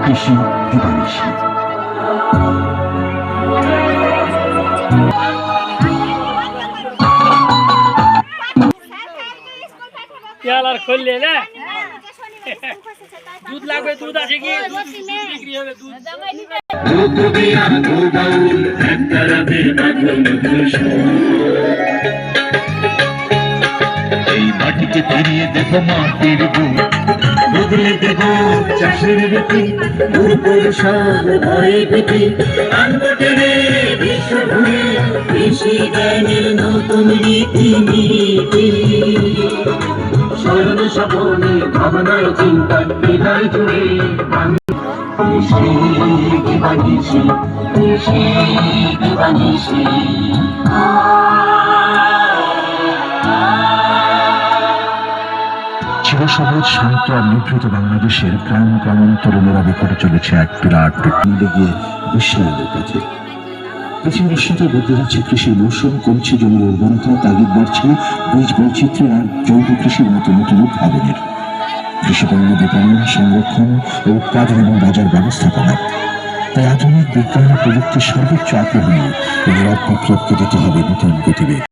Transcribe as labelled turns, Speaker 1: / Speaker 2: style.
Speaker 1: কৃষি দিবানিশি।
Speaker 2: আর খুললে না দুধ লাগবে, দুধ আছে কি? বিক্রি হবে দুধ।
Speaker 1: এই মাটিকে ফিরিয়ে দেব মাটির গুণ, বদলে দেব চাষের রীতি, উপর সব ভয়ে ভীতি আনবো টেনে বিশ্বভূমি, কৃষি জ্ঞানের নতুন রীতি নীতি। স্মরণ সপনে ভাবনায় চিন্তায় হৃদয় জুড়ে কৃষি দিবানিশি, কৃষি দিবানিশি। চিরসবুজ শান্ত আর নিভৃত বাংলাদেশের গ্রাম গ্রামান্তরের বিকটে চলেছে এক বিরাট মিলে গিয়ে বিশ্বায়নের পথে। পৃথিবীর উষ্ণতা বদলে যাচ্ছে, কৃষির মৌসুম কমছে, জমির উর্বরতা, তাগিদ বাড়ছে বীজ বৈচিত্র্য আর জৈব কৃষির নতুন নতুন উদ্ভাবনের। কৃষিপণ্য বিপণন, সংরক্ষণ ও উৎপাদন এবং বাজার ব্যবস্থাপনা। তাই আধুনিক বিজ্ঞান ও প্রযুক্তির সর্বোচ্চ আগ্রহ নিয়ে বিপ্লবকে দিতে হবে নতুন গতিবেগ।